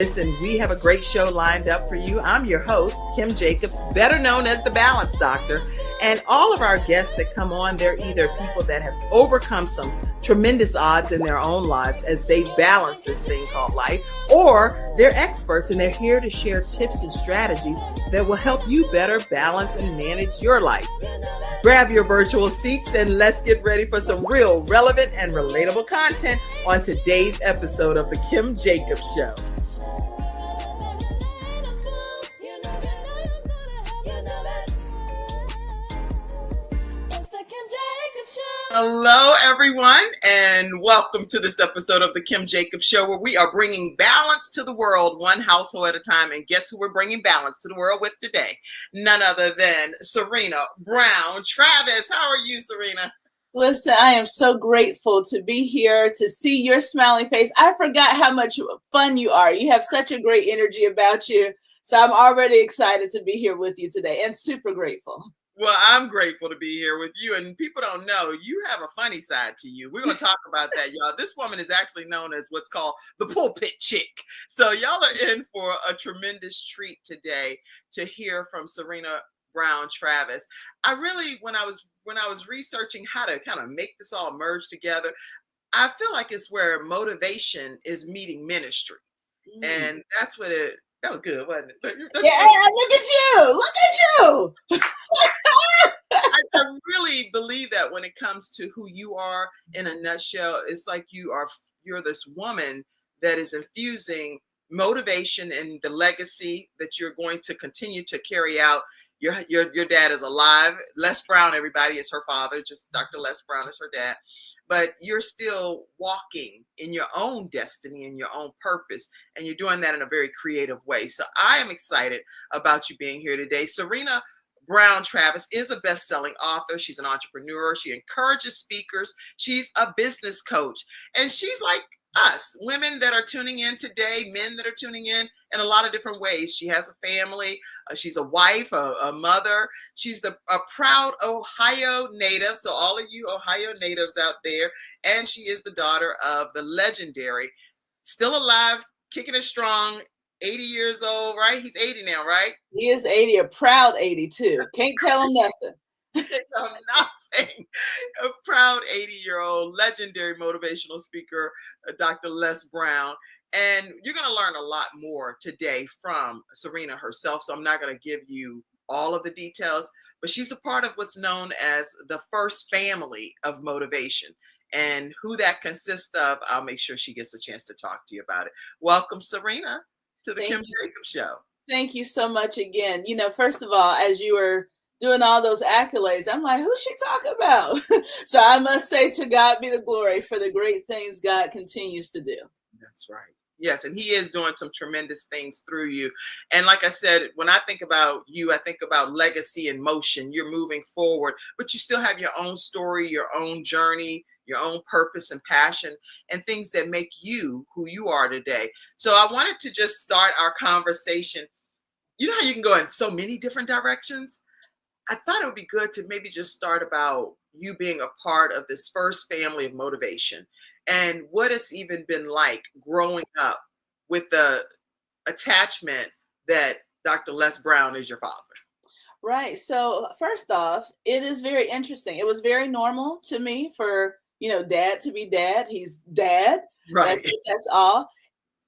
Listen, we have a great show lined up for you. I'm your host, Kim Jacobs, better known as the Balance Doctor. And all of our guests that come on, they're either people that have overcome some tremendous odds in their own lives as they balance this thing called life, or they're experts and they're here to share tips and strategies that will help you better balance and manage your life. Grab your virtual seats and let's get ready for some real relevant and relatable content on today's episode of The Kim Jacobs Show. Hello, everyone, and welcome to this episode of The Kim Jacobs Show, where we are bringing balance to the world, one household at a time. And guess who we're bringing balance to the world with today? None other than Serena Brown-Travis. How are you, Serena? Listen, I am so grateful to be here, to see your smiling face. I forgot how much fun you are. You have such a great energy about you. So I'm already excited to be here with you today and super grateful. Well, I'm grateful to be here with you. And people don't know, you have a funny side to you. We're going to talk about that, y'all. This woman is actually known as what's called the pulpit chick. So y'all are in for a tremendous treat today to hear from Serena Brown-Travis. I really, when I was researching how to kind of make this all merge together, I feel like it's where motivation is meeting ministry. And that's what that was good, wasn't it? Yeah, look at you. Look at you. I really believe that when it comes to who you are in a nutshell, it's like you're this woman that is infusing motivation and the legacy that you're going to continue to carry out. Your dad is alive. Les Brown, everybody, is her father. Just Dr. Les Brown is her dad. But you're still walking in your own destiny and your own purpose, and you're doing that in a very creative way. So I am excited about you being here today. Serena Brown-Travis is a best-selling author. She's an entrepreneur. She encourages speakers. She's a business coach. And she's like us, women that are tuning in today, men that are tuning in a lot of different ways. She has a family. She's a wife, a mother. She's a proud Ohio native. So all of you Ohio natives out there. And she is the daughter of the legendary, still alive, kicking it strong, 80 years old, right? He's 80 now, right? He is 80, a proud 82. Can't tell him nothing. Nothing. A proud 80-year-old legendary motivational speaker, Dr. Les Brown. And you're going to learn a lot more today from Serena herself. So I'm not going to give you all of the details, but she's a part of what's known as the first family of motivation. And who that consists of, I'll make sure she gets a chance to talk to you about it. Welcome, Serena, to the Kim Jacobs Show. Thank you so much again. You know, first of all, as you were doing all those accolades, I'm like, who's she talking about? So I must say, to God be the glory for the great things God continues to do. That's right. Yes, and he is doing some tremendous things through you. And like I said, when I think about you, I think about legacy and motion. You're moving forward, but you still have your own story, your own journey, your own purpose and passion, and things that make you who you are today. So I wanted to just start our conversation. You know how you can go in so many different directions? I thought it would be good to maybe just start about you being a part of this first family of motivation and what it's even been like growing up with the attachment that Dr. Les Brown is your father. Right. So first off, it is very interesting. It was very normal to me for, dad to be dad. He's dad. Right. That's all.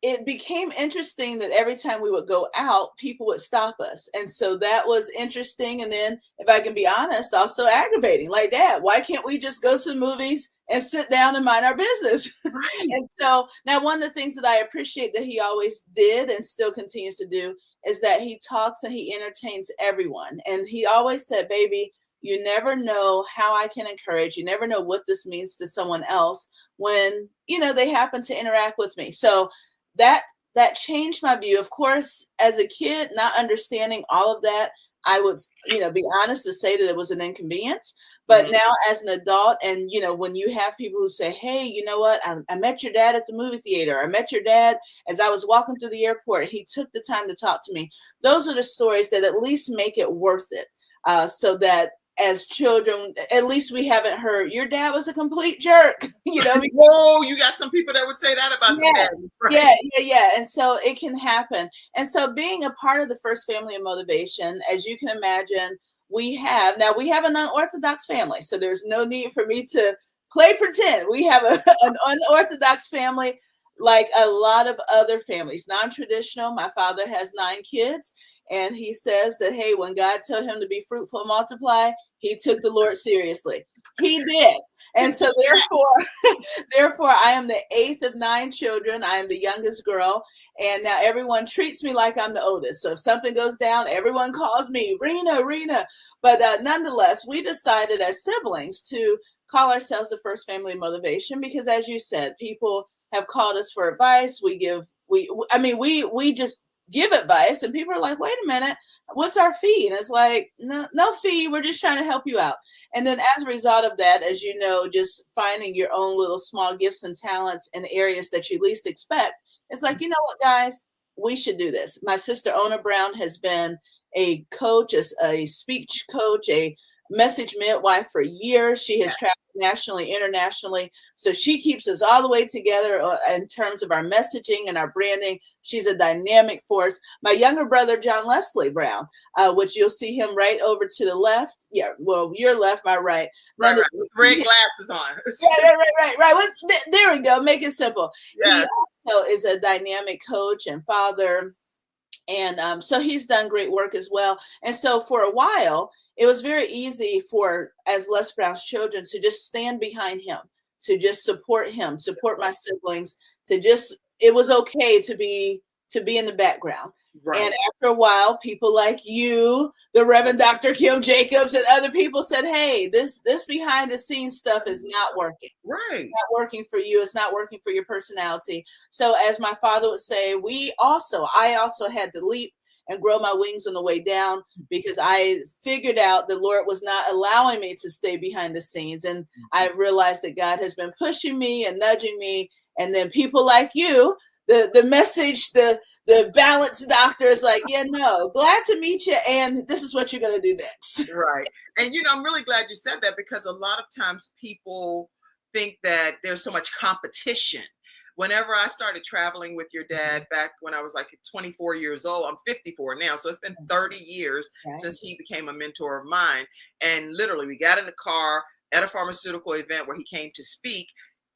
It became interesting that every time we would go out, people would stop us. And so that was interesting. And then, if I can be honest, also aggravating. Like, Dad, why can't we just go to the movies and sit down and mind our business? Right. And so now one of the things that I appreciate that he always did and still continues to do is that he talks and he entertains everyone. And he always said, baby, you never know how I can encourage. You never know what this means to someone else when, they happen to interact with me. So that changed my view. Of course, as a kid, not understanding all of that, I would, be honest to say that it was an inconvenience. But now as an adult, and, when you have people who say, hey, you know what, I met your dad at the movie theater. I met your dad as I was walking through the airport. He took the time to talk to me. Those are the stories that at least make it worth it. So that as children, at least we haven't heard your dad was a complete jerk, you know. Whoa, you got some people that would say that about some Yeah, dads, right? yeah. And so it can happen. And so being a part of the First Family of Motivation, as you can imagine, we have an unorthodox family. So there's no need for me to play pretend. We have an unorthodox family, like a lot of other families, non-traditional. My father has 9 kids, and he says that, hey, when God told him to be fruitful and multiply, he took the Lord seriously. He did. And so therefore, I am the 8th of 9 children. I am the youngest girl. And now everyone treats me like I'm the oldest. So if something goes down, everyone calls me Rena. But nonetheless, we decided as siblings to call ourselves the First Family Motivation because, as you said, people have called us for advice. We just give advice, and people are like, wait a minute, what's our fee? And it's like, no fee. We're just trying to help you out. And then as a result of that, as you know, just finding your own little small gifts and talents in areas that you least expect. It's like, you know what, guys, we should do this. My sister, Ona Brown, has been a coach, a speech coach, a message midwife for years. She has traveled nationally, internationally. So she keeps us all the way together in terms of our messaging and our branding. She's a dynamic force. My younger brother, John Leslie Brown, which you'll see him right over to the left. Yeah, well, your left, my right. Right. Red glasses on. Right. Well, there we go. Make it simple. Yes. He also is a dynamic coach and father. And so he's done great work as well. And so for a while, it was very easy as Les Brown's children to just stand behind him, to just support him, support my siblings, it was okay to be in the background. Right. And after a while, people like you, the Reverend Dr. Kim Jacobs, and other people said, hey, this behind the scenes stuff is not working. Right. It's not working for you. It's not working for your personality. So as my father would say, I also had to leap and grow my wings on the way down because I figured out the Lord was not allowing me to stay behind the scenes. And I realized that God has been pushing me and nudging me. And then people like you, the message, the balance doctor is like, yeah, no, glad to meet you. And this is what you're going to do next. Right. And, I'm really glad you said that because a lot of times people think that there's so much competition. Whenever I started traveling with your dad back when I was like 24 years old, I'm 54 now. So it's been 30 years since he became a mentor of mine. And literally we got in the car at a pharmaceutical event where he came to speak.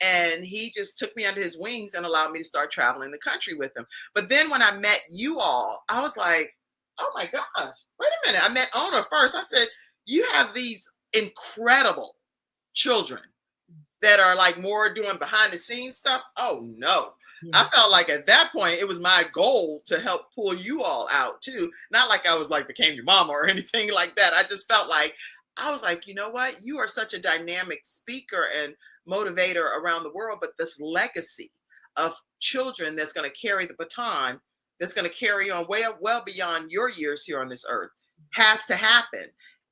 And he just took me under his wings and allowed me to start traveling the country with him. But then when I met you all, I was like, oh my gosh, wait a minute. I met Ona first. I said, you have these incredible children that are like more doing behind the scenes stuff. Oh no. Yeah. I felt like at that point, it was my goal to help pull you all out too. Not like I was like became your mama or anything like that. I just felt like, I was like, you know what? You are such a dynamic speaker and motivator around the world, but this legacy of children that's going to carry the baton, that's going to carry on well beyond your years here on this earth has to happen.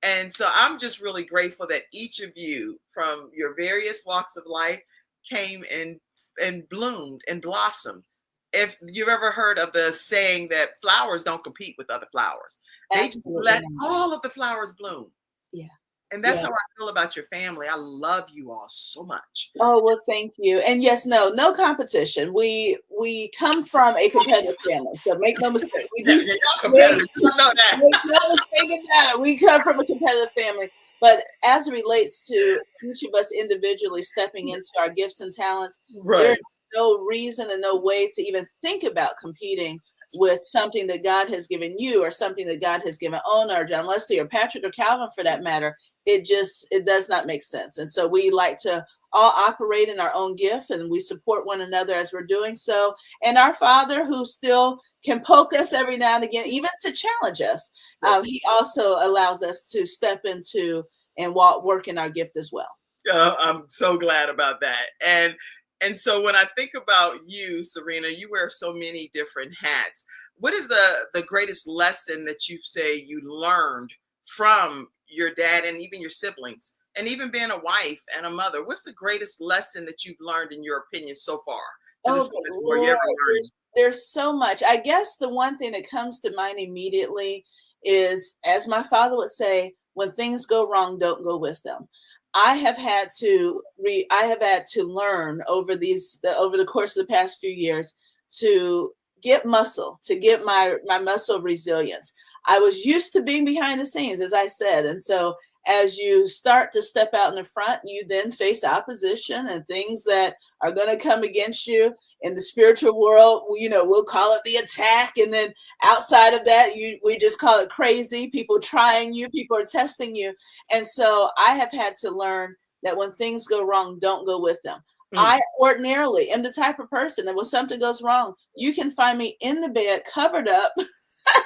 And so I'm just really grateful that each of you from your various walks of life came and bloomed and blossomed. If you've ever heard of the saying that flowers don't compete with other flowers, they just let all of the flowers bloom. Yeah. And that's how I feel about your family. I love you all so much. Oh, well, thank you. And yes, no competition. We come from a competitive family. So make no mistake. Y'all competitive. You know that. Make no mistake about it. We come from a competitive family. But as it relates to each of us individually stepping into our gifts and talents, there's no reason and no way to even think about competing with something that God has given you or something that God has given Ona or John Leslie or Patrick or Calvin for that matter. It does not make sense. And so we like to all operate in our own gift and we support one another as we're doing so. And our Father, who still can poke us every now and again, even to challenge us, he also allows us to step into and work in our gift as well. I'm so glad about that. And so when I think about you, Serena, you wear so many different hats. What is the greatest lesson that you say you learned from your dad and even your siblings, and even being a wife and a mother? What's the greatest lesson that you've learned in your opinion so far? Oh, Lord, there's so much. I guess the one thing that comes to mind immediately is, as my father would say, when things go wrong, don't go with them. I have had to learn over the course of the past few years to get muscle, to get my muscle resilience. I was used to being behind the scenes, as I said. And so as you start to step out in the front, you then face opposition and things that are going to come against you. In the spiritual world, we'll call it the attack. And then outside of that, we just call it crazy. People trying you, people are testing you. And so I have had to learn that when things go wrong, don't go with them. I ordinarily am the type of person that when something goes wrong, you can find me in the bed, covered up,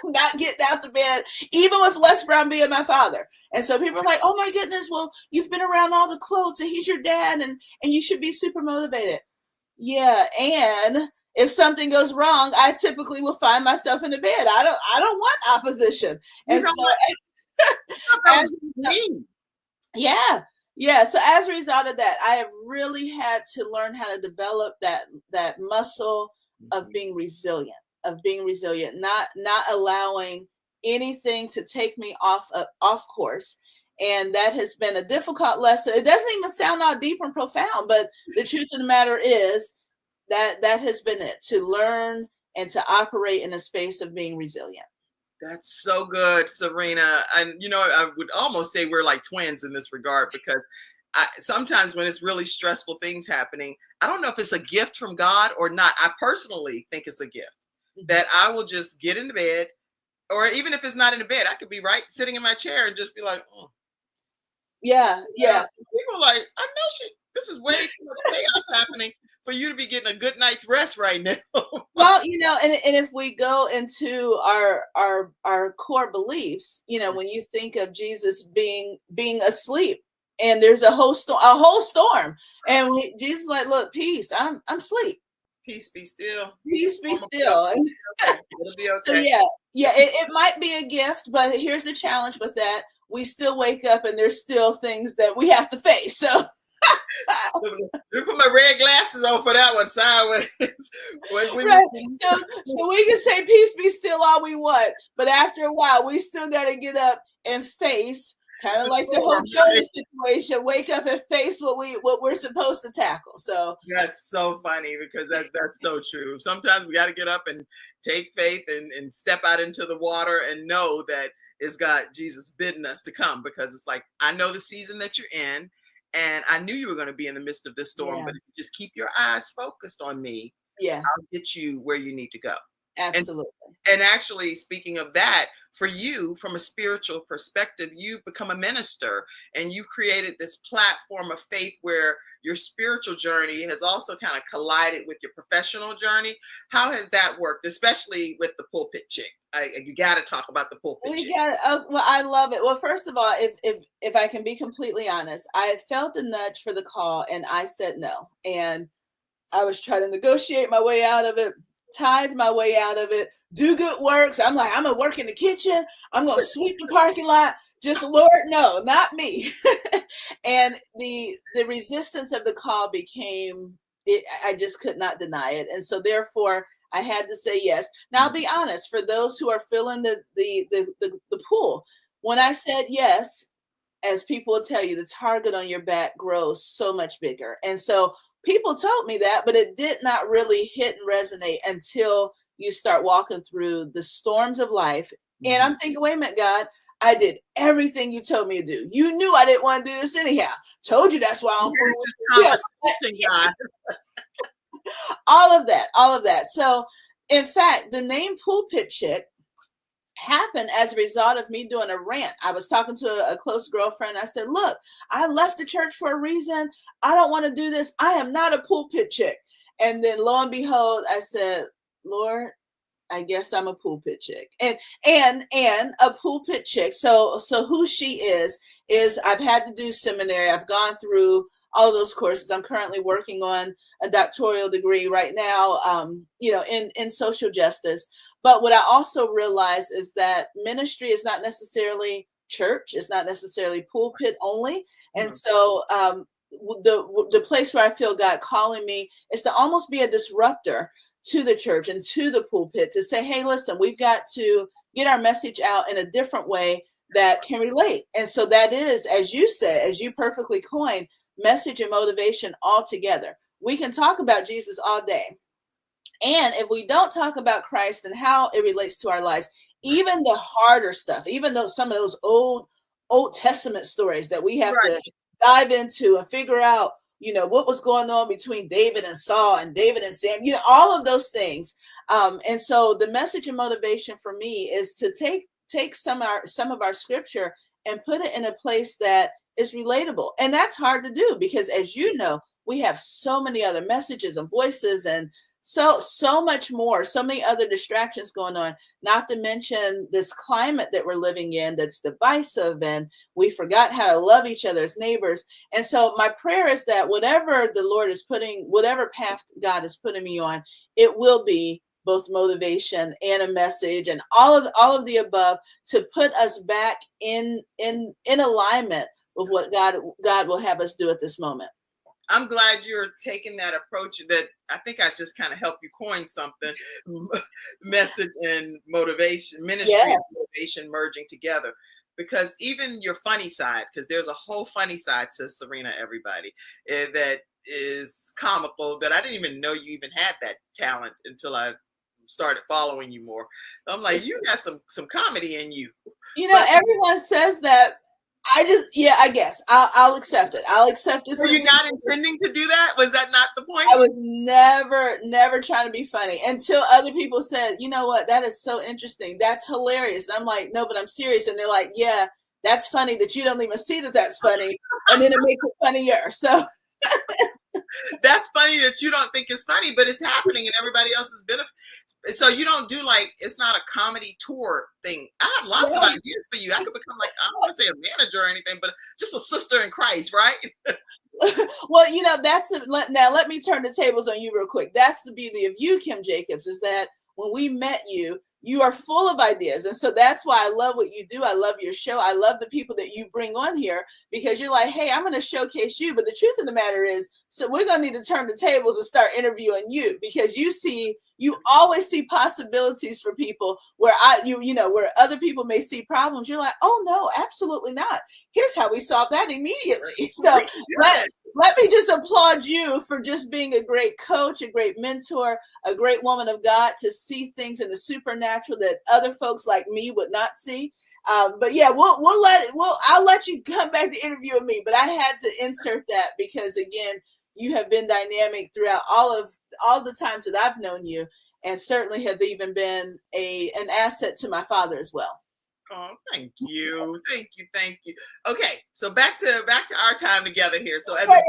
not getting out the bed, even with Les Brown being my father. And so people are like, oh my goodness, well, you've been around all the quotes and he's your dad and you should be super motivated. Yeah. And if something goes wrong, I typically will find myself in the bed. I don't want opposition. And Yeah. So as a result of that, I have really had to learn how to develop that muscle of being resilient, not allowing anything to take me off course. And that has been a difficult lesson. It doesn't even sound all deep and profound, but the truth of the matter is that has been it, to learn and to operate in a space of being resilient. That's so good, Serena. And, I would almost say we're like twins in this regard, because sometimes when it's really stressful things happening, I don't know if it's a gift from God or not. I personally think it's a gift that I will just get in the bed, or even if it's not in the bed, I could be sitting in my chair and just be like, oh. Yeah. People are like, I know this is way too much chaos happening for you to be getting a good night's rest right now. Well, and if we go into our core beliefs, when you think of Jesus being asleep and there's a whole storm, and Jesus is like, look, peace, I'm asleep. Peace be still. Peace be still. It'll be okay. So it might be a gift, but here's the challenge with that. We still wake up and there's still things that we have to face. So put my red glasses on for that one sideways. Right. So we can say peace be still all we want, but after a while we still got to get up and face, kind of like the whole Jonah situation, wake up and face what we're supposed to tackle. So that's so funny, because that's so true. Sometimes we got to get up and take faith and step out into the water and know that it's God, Jesus bidding us to come, because it's like, I know the season that you're in, and I knew you were going to be in the midst of this storm, but if you just keep your eyes focused on me, I'll get you where you need to go. Absolutely. And actually, speaking of that, for you, from a spiritual perspective, you become a minister, and you created this platform of faith where your spiritual journey has also kind of collided with your professional journey. How has that worked, especially with the pulpit chick? You got to talk about the pulpit chick. Well, I love it. Well, first of all, if I can be completely honest, I felt the nudge for the call and I said no. And I was trying to negotiate my way out of it, tithe my way out of it, do good works. I'm like, I'm going to work in the kitchen. I'm going to sweep the parking lot. Just, Lord, no, not me. And the resistance of the call became, I just could not deny it. And so therefore I had to say yes. Now I'll be honest, for those who are feeling the pull, when I said yes, as people will tell you, the target on your back grows so much bigger. And so people told me that, but it did not really hit and resonate until you start walking through the storms of life. And I'm thinking, wait a minute, God, I did everything you told me to do. You knew I didn't want to do this anyhow. Told you that's why I'm fooling God. All of that. So in fact, the name Pulpit Chick happened as a result of me doing a rant. I was talking to a close girlfriend. I said, look, I left the church for a reason. I don't want to do this. I am not a pulpit chick. And then lo and behold, I said, Lord, I guess I'm a pulpit chick and a pulpit chick. So who she is I've had to do seminary. I've gone through all those courses. I'm currently working on a doctoral degree right now, in social justice. But what I also realized is that ministry is not necessarily church. It's not necessarily pulpit only. And so the place where I feel God calling me is to almost be a disruptor to the church and to the pulpit, to say, hey, listen, we've got to get our message out in a different way that can relate. And so that is, as you said, as you perfectly coined, message and motivation all together. We can talk about Jesus all day. And if we don't talk about Christ and how it relates to our lives, even the harder stuff, even though some of those Old Testament stories that we have to dive into and figure out, what was going on between David and Saul and David and Sam, all of those things. And so the message and motivation for me is to take some of our scripture and put it in a place that is relatable. And that's hard to do because, as you know, we have so many other messages and voices and so much more, so many other distractions going on, not to mention this climate that we're living in that's divisive, and we forgot how to love each other as neighbors. And so my prayer is that whatever the Lord is whatever path God is putting me on, it will be both motivation and a message and all of the above to put us back in alignment with what God will have us do at this moment. I'm glad you're taking that approach. That I think I just kind of helped you coin something, message and motivation, ministry and motivation merging together. Because even your funny side, because there's a whole funny side to Serena, everybody, that is comical, that I didn't even know you even had that talent until I started following you more. I'm like, you got some comedy in you. Everyone says that. I guess I'll accept it. I'll accept it. Were you not intending to do that? Was that not the point? I was never trying to be funny until other people said, you know what, that is so interesting. That's hilarious. And I'm like, no, but I'm serious. And they're like, yeah, that's funny that you don't even see that that's funny. And then it makes it funnier. So that's funny that you don't think it's funny, but it's happening and everybody else is benefit. So you don't do it's not a comedy tour thing. I have lots of ideas for you. I could become I don't want to say a manager or anything, but just a sister in Christ, right? Well, now let me turn the tables on you real quick. That's the beauty of you, Kim Jacobs, is that when we met you, you are full of ideas. And so that's why I love what you do. I love your show. I love the people that you bring on here because you're like, hey, I'm going to showcase you. But the truth of the matter is, so we're going to need to turn the tables and start interviewing you because you always see possibilities for people where where other people may see problems. You're like, oh, no, absolutely not. Here's how we solve that immediately. So let me just applaud you for just being a great coach, a great mentor, a great woman of God to see things in the supernatural that other folks like me would not see. But yeah, I'll let you come back to interviewing me. But I had to insert that because again, you have been dynamic throughout all the times that I've known you, and certainly have even been an asset to my father as well. Oh, thank you. Okay, so back to our time together here. So as a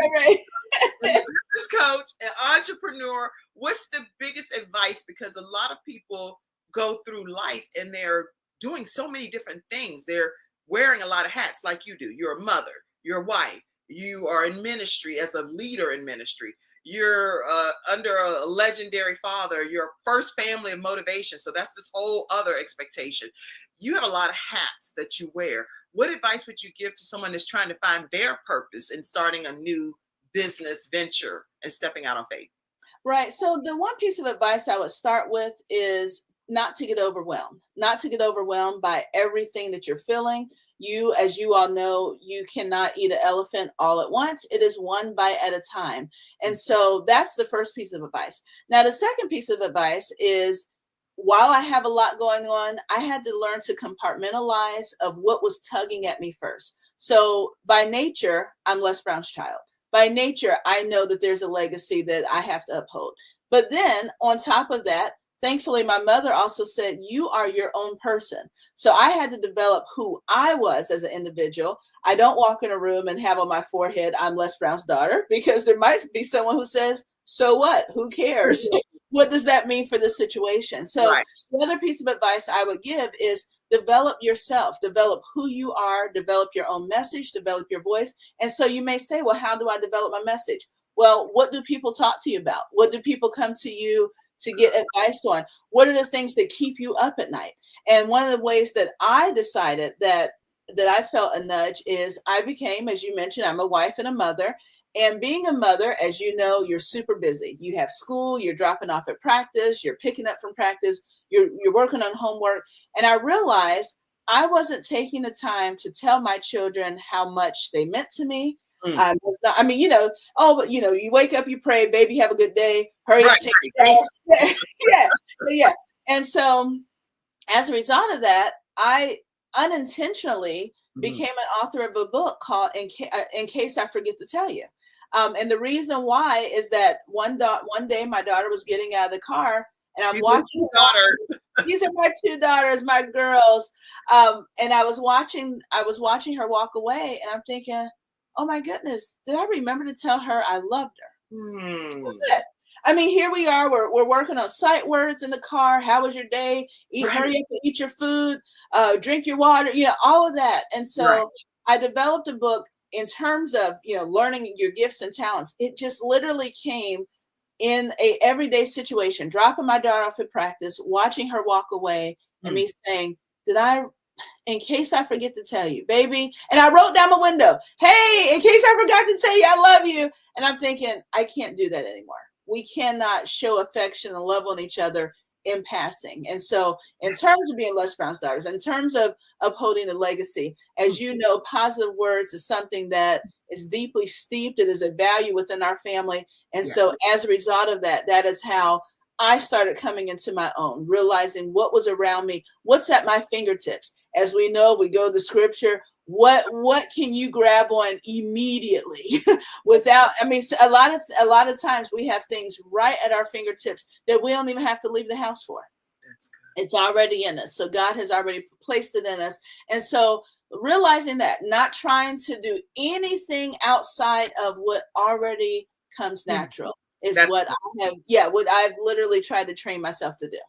business coach, an entrepreneur, what's the biggest advice? Because a lot of people go through life and they're doing so many different things. They're wearing a lot of hats like you do. You're a mother, you're a wife, you are in ministry as a leader in ministry. You're under a legendary father. You're first family of motivation. So that's this whole other expectation. You have a lot of hats that you wear. What advice would you give to someone that's trying to find their purpose in starting a new business venture and stepping out on faith? Right. So the one piece of advice I would start with is not to get overwhelmed by everything that you're feeling. You, as you all know, you cannot eat an elephant all at once. It is one bite at a time. And so that's the first piece of advice. Now, the second piece of advice is, while I have a lot going on, I had to learn to compartmentalize of what was tugging at me first. So by nature, I'm Les Brown's child. By nature, I know that there's a legacy that I have to uphold. But then on top of that, thankfully, my mother also said, you are your own person. So I had to develop who I was as an individual. I don't walk in a room and have on my forehead, I'm Les Brown's daughter, because there might be someone who says, so what? Who cares? What does that mean for the situation? So the other piece of advice I would give is develop yourself, develop who you are, develop your own message, develop your voice. And so you may say, well, how do I develop my message? Well, what do people talk to you about? What do people come to you to get advice on? What are the things that keep you up at night? And one of the ways that I decided that I felt a nudge is I became, as you mentioned, I'm a wife and a mother. And being a mother, as you know, you're super busy. You have school, you're dropping off at practice, you're picking up from practice, you're working on homework. And I realized I wasn't taking the time to tell my children how much they meant to me. I was not, I mean, oh, but you wake up, you pray, baby, have a good day, hurry up, take care. Yeah. And so as a result of that, I unintentionally became an author of a book called In Case I Forget to Tell You. And the reason why is that one day my daughter was getting out of the car, and I'm watching her. These are my two daughters, my girls. And I was watching her walk away, and I'm thinking, oh my goodness, did I remember to tell her I loved her? That's it. I mean, here we are. We're working on sight words in the car. How was your day? Hurry up and eat your food. Drink your water. All of that. And so I developed a book in terms of learning your gifts and talents. It just literally came in a everyday situation, dropping my daughter off at practice, watching her walk away, and me saying, in case I forget to tell you, baby. And I wrote down my window, hey, in case I forgot to tell you, I love you. And I'm thinking, I can't do that anymore. We cannot show affection and love on each other in passing. And so in terms of being Les Brown's daughters, in terms of upholding the legacy, as you know, positive words is something that is deeply steeped. It is a value within our family. And so as a result of that, that is how I started coming into my own, realizing what was around me, what's at my fingertips. As we know, we go to scripture. What can you grab on immediately without, a lot of times we have things right at our fingertips that we don't even have to leave the house for. That's good. It's already in us. So God has already placed it in us. And so realizing that, not trying to do anything outside of what already comes natural is what I've literally tried to train myself to do.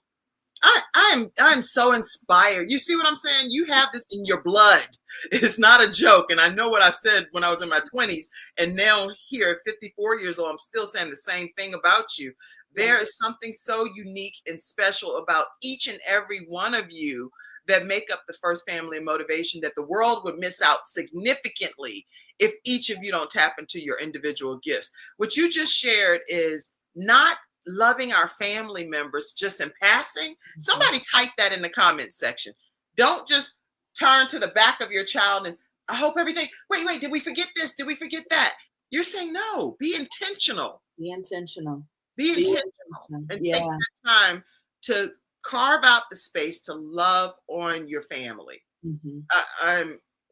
I'm so inspired. You see what I'm saying? You have this in your blood. It's not a joke. And I know what I said when I was in my 20s. And now here at 54 years old, I'm still saying the same thing about you. There is something so unique and special about each and every one of you that make up the First Family of Motivation that the world would miss out significantly if each of you don't tap into your individual gifts. What you just shared is not loving our family members just in passing. Somebody type that in the comment section. Don't just turn to the back of your child and I hope everything, wait, did we forget this? Did we forget that? You're saying no, be intentional. Be intentional. And take that time to carve out the space to love on your family.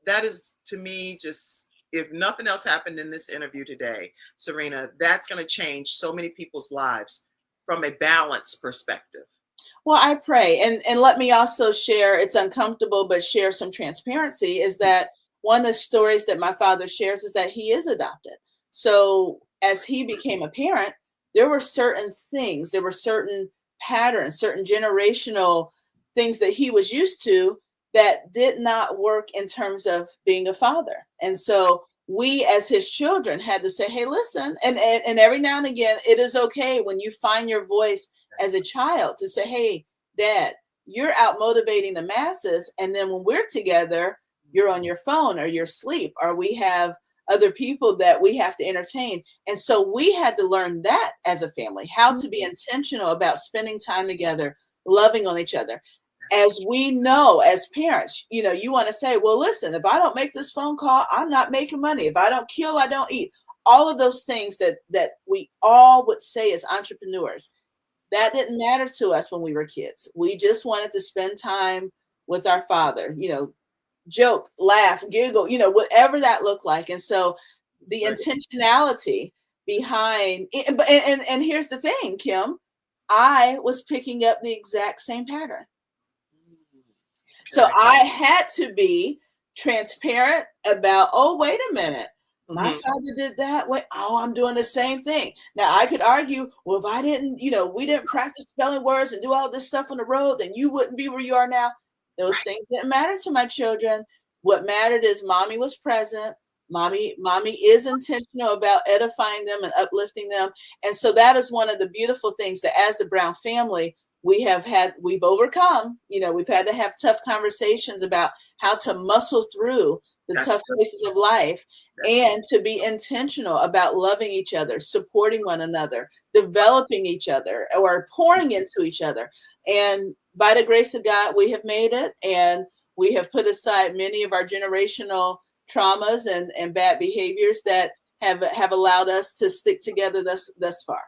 That is, to me, just, if nothing else happened in this interview today, Serena, that's going to change so many people's lives from a balanced perspective. Well, I pray. And let me also share, it's uncomfortable, but share some transparency, is that one of the stories that my father shares is that he is adopted. So as he became a parent, there were certain things, there were certain patterns, certain generational things that he was used to that did not work in terms of being a father. And so we as his children had to say, hey, listen, and every now and again, it is okay when you find your voice as a child to say, hey, Dad, you're out motivating the masses. And then when we're together, you're on your phone or you're asleep, or we have other people that we have to entertain. And so we had to learn that as a family, how to be intentional about spending time together, loving on each other. As we know, as parents, you want to say, well, listen, if I don't make this phone call, I'm not making money. If I don't kill, I don't eat. All of those things that we all would say as entrepreneurs, that didn't matter to us when we were kids. We just wanted to spend time with our father, joke, laugh, giggle, whatever that looked like. And so the intentionality behind it, and here's the thing, Kim, I was picking up the exact same pattern. So I had to be transparent about, oh, wait a minute. My father did that way. Oh, I'm doing the same thing. Now I could argue, well, if I didn't, we didn't practice spelling words and do all this stuff on the road, then you wouldn't be where you are now. Those things didn't matter to my children. What mattered is mommy was present. Mommy is intentional about edifying them and uplifting them. And so that is one of the beautiful things that as the Brown family, we've overcome. We've had to have tough conversations about how to muscle through the tough places of life and to be intentional about loving each other, supporting one another, developing each other, or pouring into each other. And by the grace of God, we have made it. And We have put aside many of our generational traumas and bad behaviors that have allowed us to stick together thus far.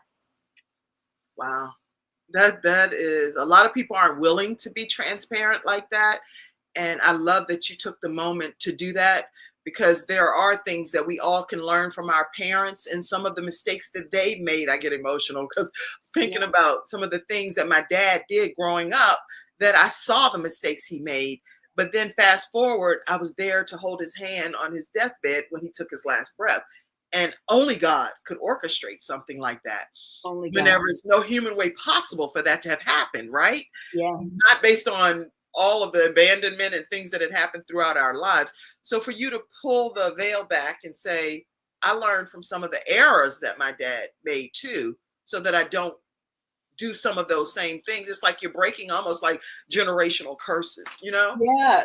Wow. That is, a lot of people aren't willing to be transparent like that. And I love that you took the moment to do that, because there are things that we all can learn from our parents, and some of the mistakes that they've made. I get emotional because thinking about some of the things that my dad did growing up, that I saw the mistakes he made. But then fast forward, I was there to hold his hand on his deathbed when he took his last breath. And only God could orchestrate something like that. Only God. Whenever it's no human way possible for that to have happened, right? Yeah. Not based on all of the abandonment and things that had happened throughout our lives. So for you to pull the veil back and say, I learned from some of the errors that my dad made too, so that I don't do some of those same things. It's like you're breaking almost like generational curses, you know?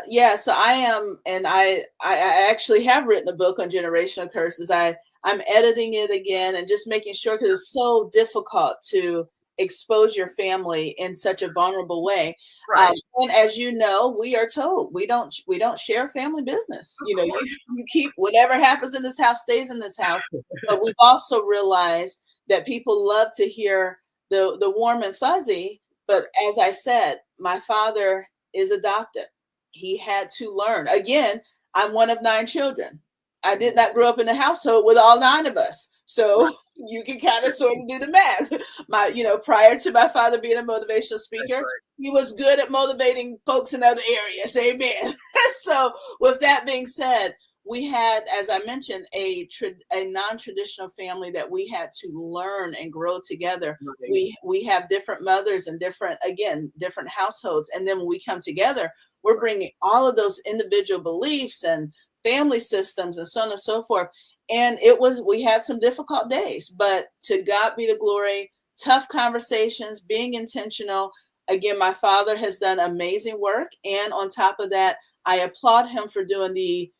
Yeah. So I am, and I actually have written a book on generational curses. I'm editing it again and just making sure, because it's so difficult to expose your family in such a vulnerable way. Right. And as you know, we are told we don't share family business. You know, you keep whatever happens in this house stays in this house. But we've also realized that people love to hear the warm and fuzzy. But as I said, my father is adopted. He had to learn. Again, I'm one of 9 children. I did not grow up in a household with all 9 of us. So you can kind of sort of do the math. Prior to my father being a motivational speaker, he was good at motivating folks in other areas. Amen. So with that being said, we had, as I mentioned, a non-traditional family that we had to learn and grow together. Right. We have different mothers and different households. And then when we come together, we're bringing all of those individual beliefs and family systems and so on and so forth. And we had some difficult days, but to God be the glory, tough conversations, being intentional. Again, my father has done amazing work. And on top of that, I applaud him for doing the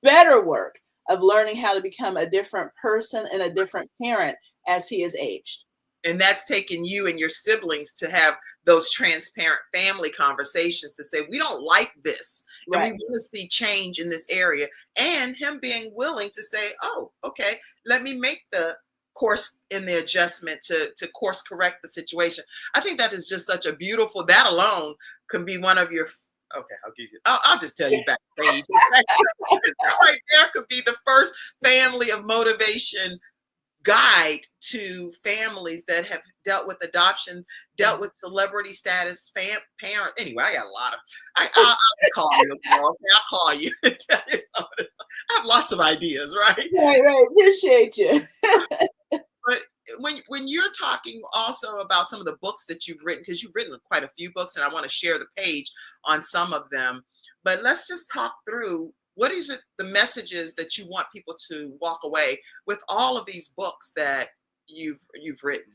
better work of learning how to become a different person and a different parent as he has aged. And that's taken you and your siblings to have those transparent family conversations to say, we don't like this. And we want to see change in this area. And him being willing to say, oh, okay, let me make the course in the adjustment to course correct the situation. I think that is just such a beautiful, that alone can be one of your, okay, I'll just tell you backstage. That right there could be the first family of motivation guide to families that have dealt with adoption, dealt with celebrity status, parent. Anyway, I got a lot of, I'll call you. I'll call you and tell you. I have lots of ideas, right? Right. Appreciate you. But when you're talking also about some of the books that you've written, because you've written quite a few books, and I want to share the page on some of them, but let's just talk through, what is it, the messages that you want people to walk away with all of these books that you've written?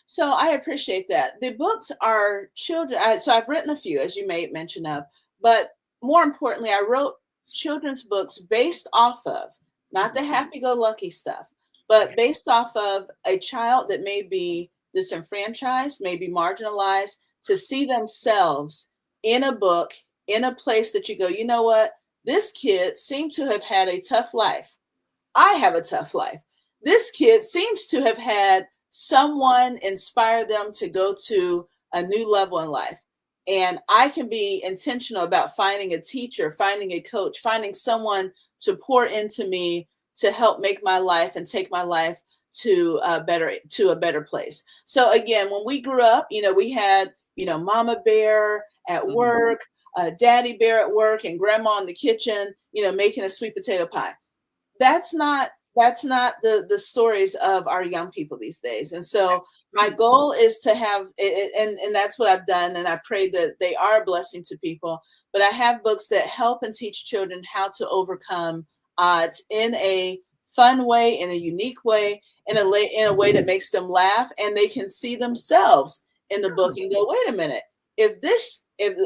So I appreciate that. The books are children. So I've written a few, as you made mention of, but more importantly, I wrote children's books based off of, not the happy-go-lucky stuff, but based off of a child that may be disenfranchised, may be marginalized, to see themselves in a book, in a place that you go, you know what? This kid seemed to have had a tough life. I have a tough life. This kid seems to have had someone inspire them to go to a new level in life. And I can be intentional about finding a teacher, finding a coach, finding someone to pour into me to help make my life and take my life to a better place. So again, when we grew up, we had, Mama Bear at work, Daddy Bear at work, and Grandma in the kitchen, making a sweet potato pie. That's not the stories of our young people these days. And so my goal is to have it, and that's what I've done. And I pray that they are a blessing to people. But I have books that help and teach children how to overcome odds in a fun way, in a unique way, in a way that makes them laugh, and they can see themselves in the book and go, wait a minute, if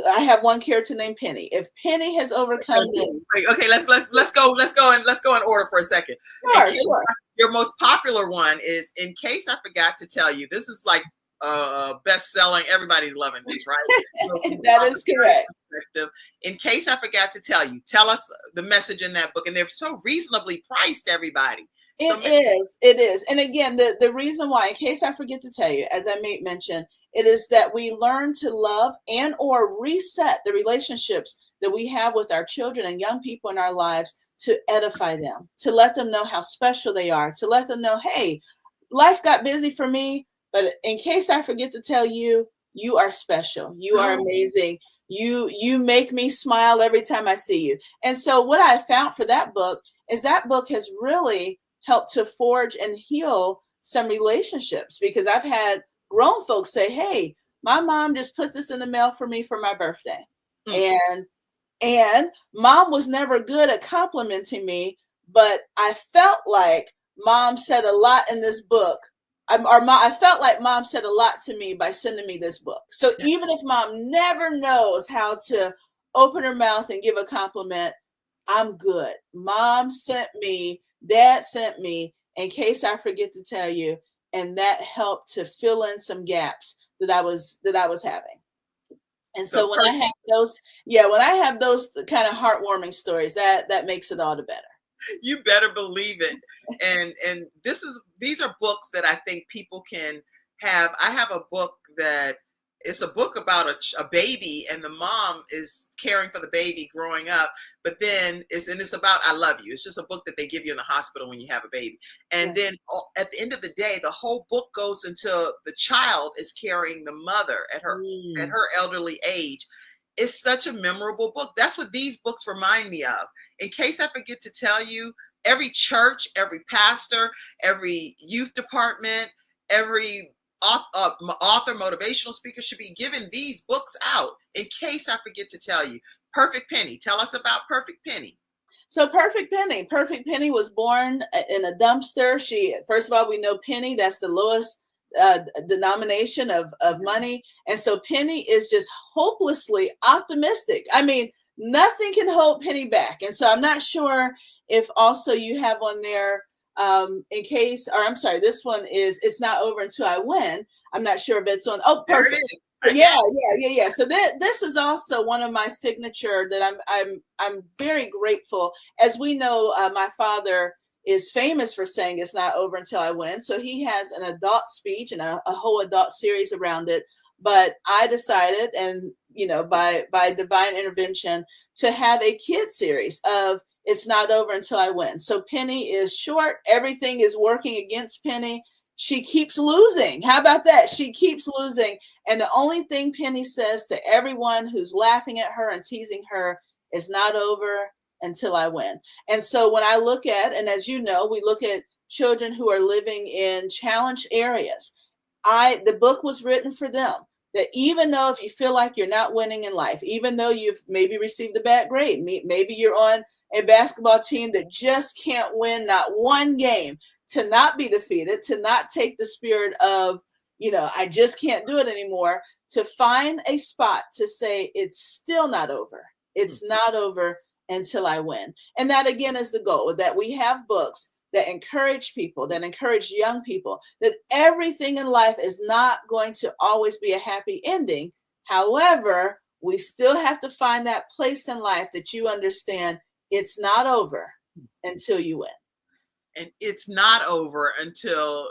I have one character named Penny, if Penny has overcome this. Okay, let's go in order for a second. Sure. Your most popular one is, in case I forgot to tell you, this is like best-selling. Everybody's loving this, right? So That is correct. In case I forgot to tell us the message in that book. And they're so reasonably priced, everybody. It is. And again, the reason why, in case I forget to tell you, as I may mention, it is that we learn to love and or reset the relationships that we have with our children and young people in our lives, to edify them, to let them know how special they are, to let them know, hey, life got busy for me, but in case I forget to tell you, you are special. You are amazing. You make me smile every time I see you. And so what I found for that book is that book has really helped to forge and heal some relationships, because I've had grown folks say, hey, my mom just put this in the mail for me for my birthday. And mom was never good at complimenting me, but I felt like mom said a lot in this book. I felt like mom said a lot to me by sending me this book. So even if mom never knows how to open her mouth and give a compliment, I'm good. Mom sent me, dad sent me, in case I forget to tell you, and that helped to fill in some gaps that I was having. And so when I have those kind of heartwarming stories, that makes it all the better. You better believe it. And these are books that I think people can have. I have a book that it's a book about a baby, and the mom is caring for the baby growing up, but then it's about I love you. It's just a book that they give you in the hospital when you have a baby. And then at the end of the day, the whole book goes until the child is carrying the mother at her elderly age. It's such a memorable book. That's what these books remind me of. In case I forget to tell you, every church, every pastor, every youth department, every author, motivational speaker should be giving these books out. In case I forget to tell you, Perfect Penny. Tell us about Perfect Penny. So Perfect Penny was born in a dumpster. First of all, we know penny, that's the lowest denomination of money. And so Penny is just hopelessly optimistic. I mean, nothing can hold Penny back. And so I'm not sure if also you have on there, this one is It's Not Over Until I Win. I'm not sure if it's on. Oh, perfect. Yeah. So this is also one of my signature that I'm very grateful. As we know, my father is famous for saying it's not over until I win. So he has an adult speech and a whole adult series around it. But I decided, and by divine intervention, to have a kid series of It's Not Over Until I Win. So Penny is short. Everything is working against Penny. She keeps losing. How about that? She keeps losing. And the only thing Penny says to everyone who's laughing at her and teasing her is not over until I win. And so when I look at, and as you know, we look at children who are living in challenged areas. The book was written for them. That even though if you feel like you're not winning in life, even though you've maybe received a bad grade, maybe you're on a basketball team that just can't win not one game, to not be defeated, to not take the spirit of, I just can't do it anymore, to find a spot to say it's still not over. It's not over until I win. And that again is the goal, that we have books that encourage people, that encourage young people, that everything in life is not going to always be a happy ending. However, we still have to find that place in life that you understand it's not over until you win. And it's not over until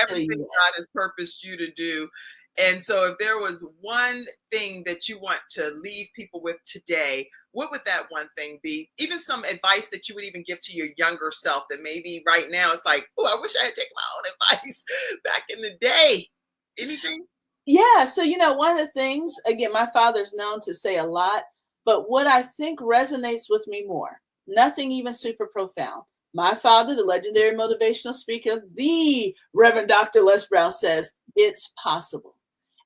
everything God has purposed you to do. And so if there was one thing that you want to leave people with today, what would that one thing be? Even some advice that you would even give to your younger self that maybe right now it's like, oh, I wish I had taken my own advice back in the day. Anything? Yeah. So, one of the things, again, my father's known to say a lot, but what I think resonates with me more, nothing even super profound. My father, the legendary motivational speaker, the Reverend Dr. Les Brown, says it's possible.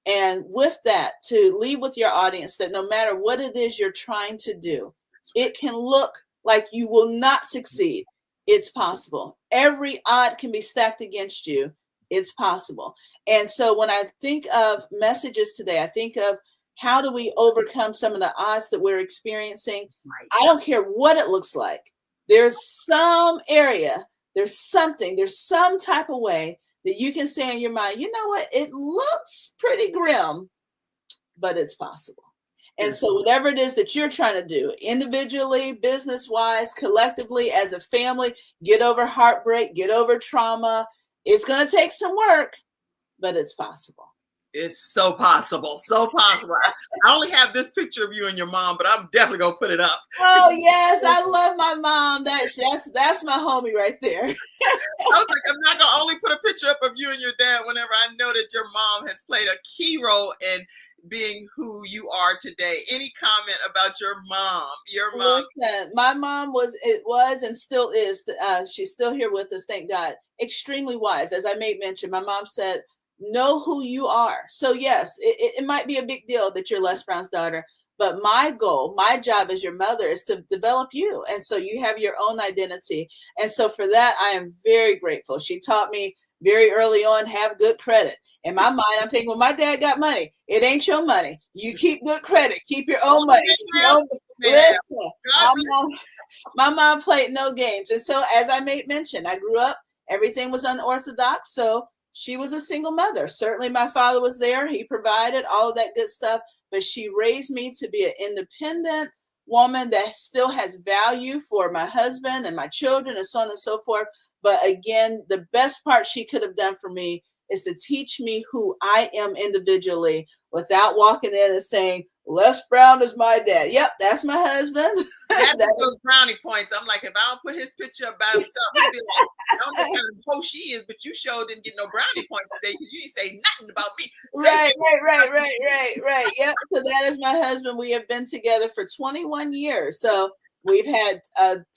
And with that, to leave with your audience that no matter what it is you're trying to do, it can look like you will not succeed. It's possible. Every odd can be stacked against you. It's possible. And so when I think of messages today, I think of how do we overcome some of the odds that we're experiencing? Right. I don't care what it looks like. There's some area, there's some type of way that you can say in your mind, you know what, it looks pretty grim, but it's possible. And Yes. so whatever it is that you're trying to do, individually, business-wise, collectively, as a family, get over heartbreak, get over trauma. It's going to take some work, but it's possible. It's so possible. So possible. I only have this picture of you and your mom, but I'm definitely going to put it up. Oh, yes. I love my mom. That's my homie right there. I was like, I'm not going to only put a picture up of you and your dad whenever I know that your mom has played a key role in being who you are today. Any comment about your mom? Your mom. Listen, my mom was and still is. She's still here with us, thank God. Extremely wise. As I made mention, my mom said, know who you are. So yes, it might be a big deal that you're Les Brown's daughter, but my goal, my job as your mother is to develop you. And so you have your own identity. And so for that, I am very grateful. She taught me very early on, have good credit. In my mind, I'm thinking, well, my dad got money. It ain't your money. You keep good credit. Keep your own money. Listen, my mom played no games. And so as I made mention, I grew up, everything was unorthodox. So she was a single mother. Certainly my father was there. He provided all of that good stuff. But she raised me to be an independent woman that still has value for my husband and my children and so on and so forth. But again, the best part she could have done for me is to teach me who I am individually without walking in and saying, Les Brown is my dad. Yep, that's my husband. That's those brownie points. I'm like, if I don't put his picture up by himself, he'll be like, I don't know what kind of hoe she is, but you sure didn't get no brownie points today because you didn't say nothing about me. Right. Yep. So that is my husband. We have been together for 21 years. So we've had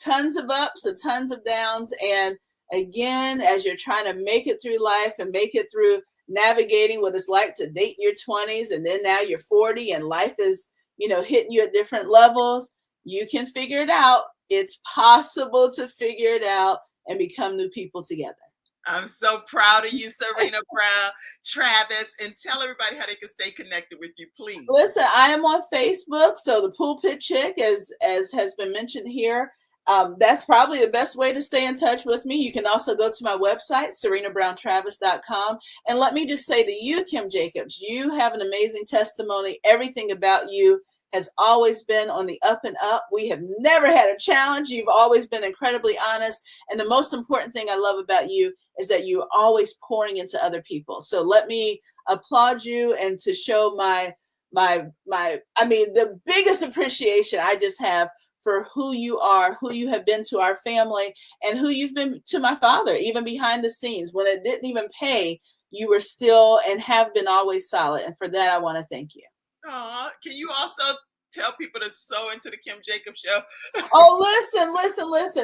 tons of ups and tons of downs. And again, as you're trying to make it through life and make it through navigating what it's like to date your 20s, and then now you're 40 and life is, hitting you at different levels, you can figure it out. It's possible to figure it out and become new people together. I'm so proud of you, Serena Brown-Travis, and tell everybody how they can stay connected with you, please. Listen, I am on Facebook, so the Pulpit Chick, as has been mentioned here, that's probably the best way to stay in touch with me. You can also go to my website, serenabrowntravis.com. And let me just say to you, Kim Jacobs, you have an amazing testimony. Everything about you has always been on the up and up. We have never had a challenge. You've always been incredibly honest. And the most important thing I love about you is that you're always pouring into other people. So let me applaud you and to show the biggest appreciation I just have for who you are, who you have been to our family, and who you've been to my father, even behind the scenes. When it didn't even pay, you were still and have been always solid. And for that, I want to thank you. Can you also tell people to sow into the Kim Jacobs Show? Listen.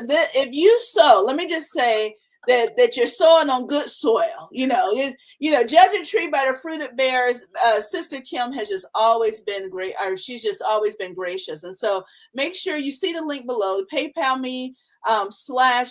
If you sow, let me just say that you're sowing on good soil. Judge a tree by the fruit it bears. Sister Kim has just always been great, or she's just always been gracious. And so make sure you see the link below, PayPal me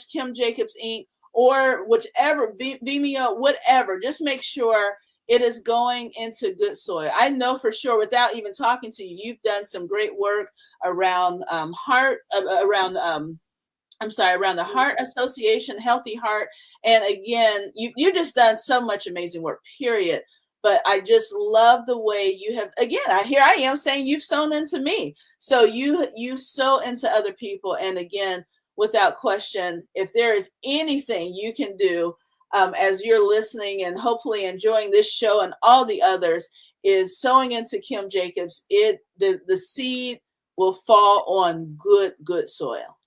/ Kim Jacobs Inc. or whichever, Vimeo, whatever. Just make sure it is going into good soil. I know for sure, without even talking to you, you've done some great work around around the Heart Association, Healthy Heart. And again, you've just done so much amazing work, period. But I just love the way you have, again, here I am saying you've sown into me. So you sow into other people. And again, without question, if there is anything you can do as you're listening and hopefully enjoying this show and all the others, is sowing into Kim Jacobs. The seed will fall on good soil.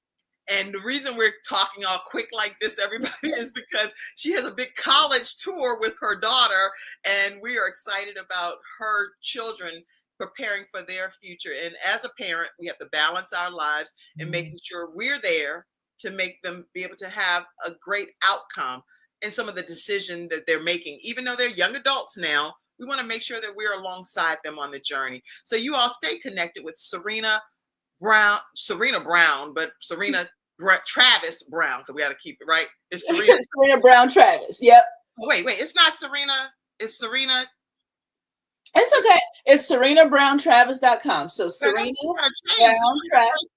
And the reason we're talking all quick like this, everybody, is because she has a big college tour with her daughter, and we are excited about her children preparing for their future. And as a parent, we have to balance our lives and making sure we're there to make them be able to have a great outcome in some of the decisions that they're making. Even though they're young adults now, we want to make sure that we're alongside them on the journey. So you all stay connected with Serena Brown, but Serena Travis Brown, because we got to keep it right. It's Serena Brown-Travis. Yep. Oh, wait. It's not Serena. It's Serena. It's okay. It's serenabrowntravis.com. So Serena Brown-Travis.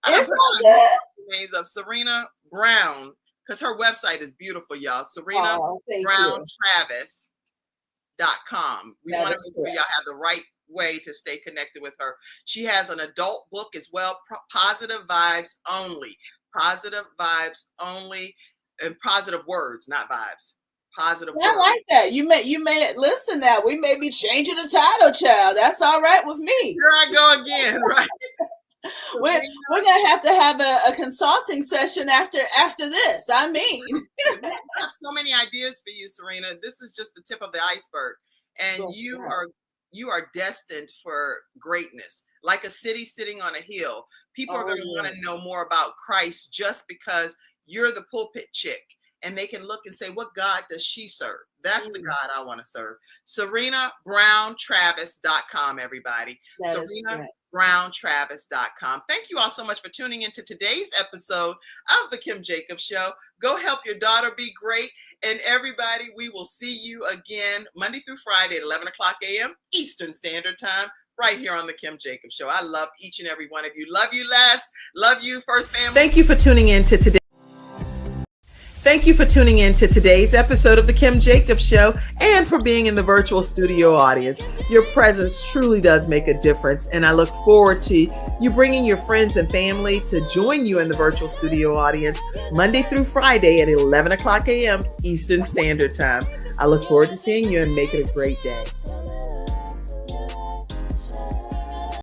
It's all good. Names of Serena Brown because her website is beautiful, y'all. Serena thank Brown-Travis.com. We want to make sure y'all have the right way to stay connected with her. She has an adult book as well, Positive Vibes Only. Positive Vibes Only, and positive words, not vibes. Positive words. I like that. You may listen now. We may be changing the title, child. That's all right with me. Here I go again, right? We're gonna have to have a consulting session after this. I mean, we have so many ideas for you, Serena. This is just the tip of the iceberg, and you are destined for greatness, like a city sitting on a hill. People are going to want to know more about Christ just because you're the pulpit chick, and they can look and say, what God does she serve? That's the God I want to serve. SerenaBrown-Travis.com, everybody. SerenaBrown-Travis.com. Thank you all so much for tuning into today's episode of The Kim Jacobs Show. Go help your daughter be great. And everybody, we will see you again Monday through Friday at 11 o'clock a.m. Eastern Standard Time, right here on The Kim Jacobs Show. I love each and every one of you. Love you, Les. Love you, First Family. Thank you for tuning in to today. Thank you for tuning in to today's episode of The Kim Jacobs Show and for being in the virtual studio audience. Your presence truly does make a difference, and I look forward to you bringing your friends and family to join you in the virtual studio audience Monday through Friday at 11 o'clock a.m. Eastern Standard Time. I look forward to seeing you and make it a great day.